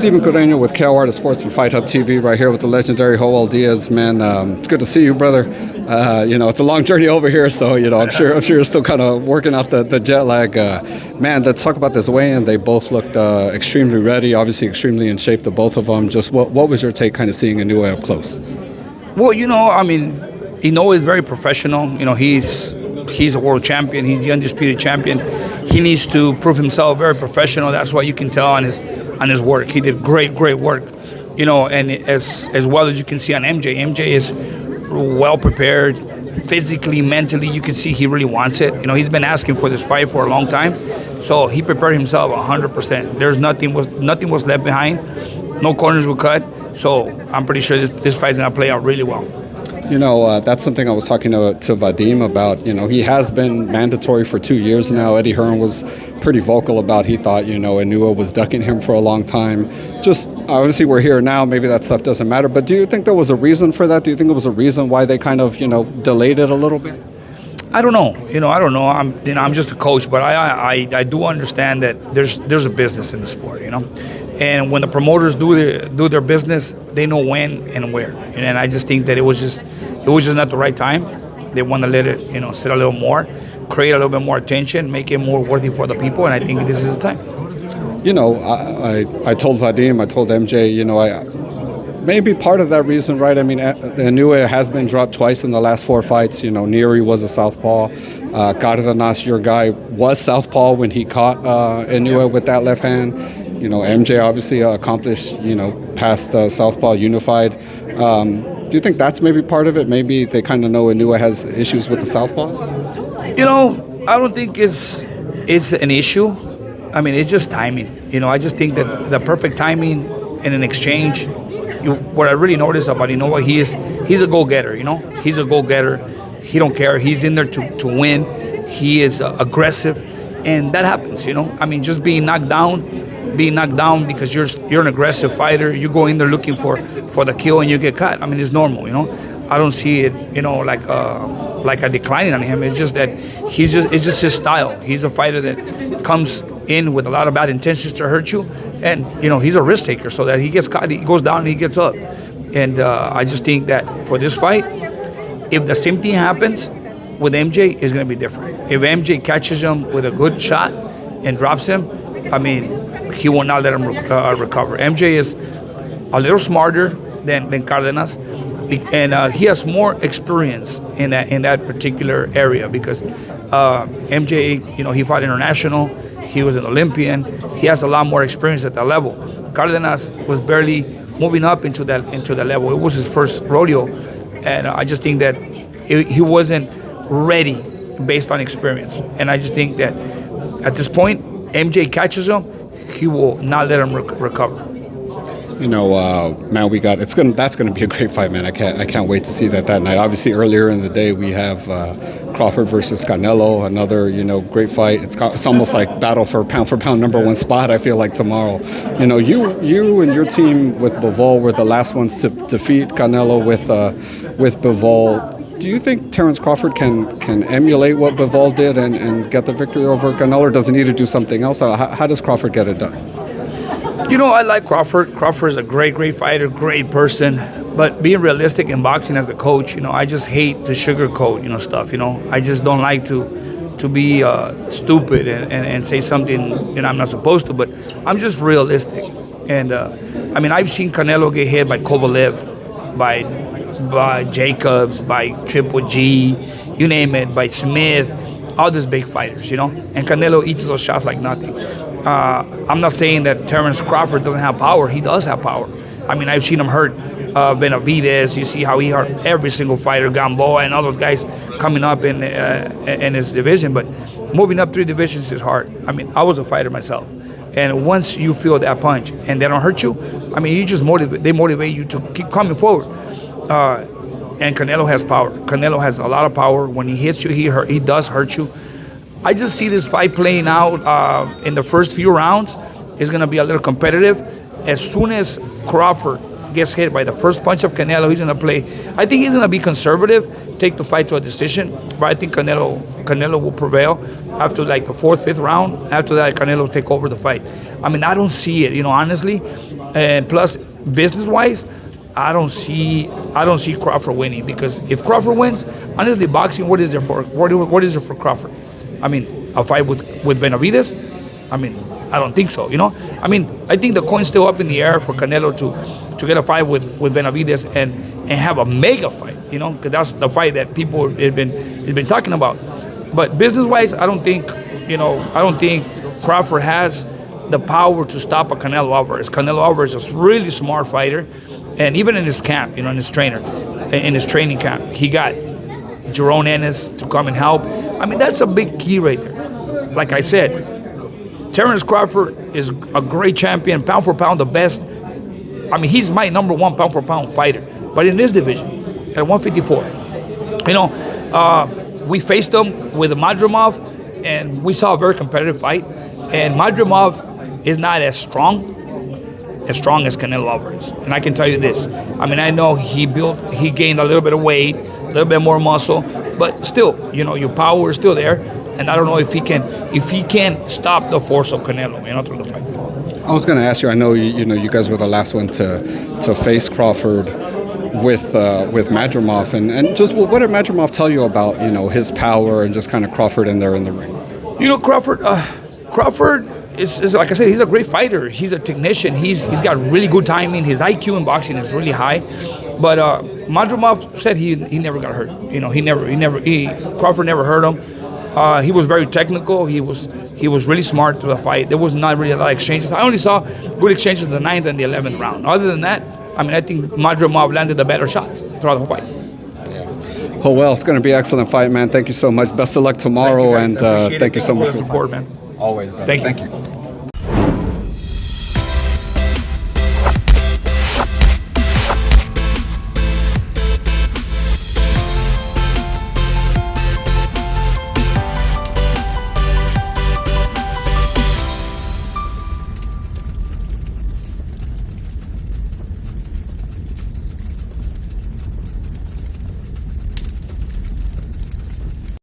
Stephen Correño with KO Art of Sports and Fight Hub TV right here with the legendary Joel Diaz. Man, it's good to see you, brother. It's a long journey over here, so I'm sure you're still kind of working out the jet lag. Man, let's talk about this weigh-in. They both looked extremely ready, obviously extremely in shape, the both of them. Just what was your take kind of seeing Inoue up close? Well, Inoue is very professional. He's a world champion. He's the undisputed champion. He needs to prove himself very professional. That's what you can tell on his work. He did great work. And as well as you can see on MJ. MJ is well prepared, physically, mentally. You can see he really wants it. He's been asking for this fight for a long time, so he prepared himself 100%. There's nothing was left behind. No corners were cut. So I'm pretty sure this fight's gonna play out really well. That's something I was talking to Vadim about. He has been mandatory for 2 years now. Eddie Hearn was pretty vocal about he thought, Inoue was ducking him for a long time. Just obviously we're here now. Maybe that stuff doesn't matter. But do you think there was a reason for that? Do you think there was a reason why they kind of, delayed it a little bit? I don't know. I don't know. I'm just a coach, but I do understand that there's a business in the sport, And when the promoters do their business, they know when and where. And I just think that it was just not the right time. They want to let it, sit a little more, create a little bit more attention, make it more worthy for the people. And I think this is the time. I told Vadim, I told MJ, maybe part of that reason, right? Inoue has been dropped twice in the last 4 fights. Neary was a southpaw. Cardenas, your guy, was southpaw when he caught Inoue with that left hand. MJ obviously accomplished, past southpaw unified. Do you think that's maybe part of it? Maybe they kind of know Inoue has issues with the southpaws? I don't think it's an issue. It's just timing. I just think that the perfect timing in an exchange. What I really noticed about Inoue, he's a go-getter. He's a go-getter. He don't care. He's in there to win. He is aggressive, and that happens. Just being knocked down because you're an aggressive fighter. You go in there looking for the kill and you get caught. It's normal. I don't see it. Like a declining on him. It's just that it's just his style. He's a fighter that comes in with a lot of bad intentions to hurt you, and he's a risk taker. So that he gets caught, he goes down and he gets up. And I just think that for this fight, if the same thing happens with MJ, it's going to be different. If MJ catches him with a good shot and drops him, he will not let him recover. MJ is a little smarter than Cardenas, and he has more experience in that particular area because MJ, he fought international, he was an Olympian, he has a lot more experience at that level. Cardenas was barely moving up into that level. It was his first rodeo, and I just think that he wasn't ready based on experience. And I just think that at this point, MJ catches him, he will not let him recover. Man, that's gonna be a great fight, man. I can't wait to see that night. Obviously, earlier in the day we have Crawford versus Canelo, another great fight. It's almost like battle for pound #1 spot. I feel like tomorrow. You and your team with Bivol were the last ones to defeat Canelo with Bivol. Do you think Terence Crawford can emulate what Bivol did and get the victory over Canelo, or does he need to do something else? How does Crawford get it done? I like Crawford. Crawford is a great fighter, great person. But being realistic in boxing as a coach, I just hate to sugarcoat, stuff. I just don't like to be stupid and say something I'm not supposed to. But I'm just realistic. And I've seen Canelo get hit by Kovalev, by Jacobs, by Triple G, you name it, by Smith, all these big fighters, And Canelo eats those shots like nothing. I'm not saying that Terence Crawford doesn't have power. He does have power. I've seen him hurt Benavidez. You see how he hurt every single fighter, Gamboa, and all those guys coming up in his division. But moving up 3 divisions is hard. I was a fighter myself. And once you feel that punch and they don't hurt you, you just they motivate you to keep coming forward. And Canelo has power. Canelo has a lot of power. When he hits you, he does hurt you. I just see this fight playing out in the first few rounds. It's going to be a little competitive. As soon as Crawford gets hit by the first punch of Canelo, he's going to play. I think he's going to be conservative, take the fight to a decision. But I think Canelo will prevail after like the 4th, 5th round. After that, Canelo will take over the fight. I don't see it, honestly. And plus, business-wise, I don't see Crawford winning, because if Crawford wins, honestly, boxing, what is there for Crawford? I mean, a fight with Benavidez? I mean, I don't think so. I mean, I think the coin's still up in the air for Canelo to get a fight with Benavidez and have a mega fight. Because that's the fight that people have been talking about. But business-wise, I don't think Crawford has the power to stop a Canelo Alvarez. Canelo Alvarez is a really smart fighter, and even in his camp, in his training camp, he got Jerome Ennis to come and help. I mean, that's a big key right there. Like I said, Terence Crawford is a great champion, pound for pound, the best. I mean, he's my number one pound for pound fighter. But in this division, at 154, we faced him with Madrimov, and we saw a very competitive fight. And Madrimov is not as strong as Canelo Alvarez. And I can tell you this. I mean, I know he gained a little bit of weight, a little bit more muscle, but still, your power is still there. And I don't know if he can stop the force of Canelo, through the fight. I was going to ask you. I know you guys were the last one to face Crawford with Madrimov, and just what did Madrimov tell you about his power and just kind of Crawford in there in the ring? Crawford is like I said, he's a great fighter. He's a technician. He's got really good timing. His IQ in boxing is really high. But Madrimov said he never got hurt. Crawford never hurt him. He was very technical. He was really smart through the fight. There was not really a lot of exchanges. I only saw good exchanges in the 9th and the 11th round. Other than that, I mean, I think Madrimov landed the better shots throughout the whole fight. Oh, well, it's going to be an excellent fight, man. Thank you so much. Best of luck tomorrow, and thank you so much for the support, man. Always, brother. Thank you.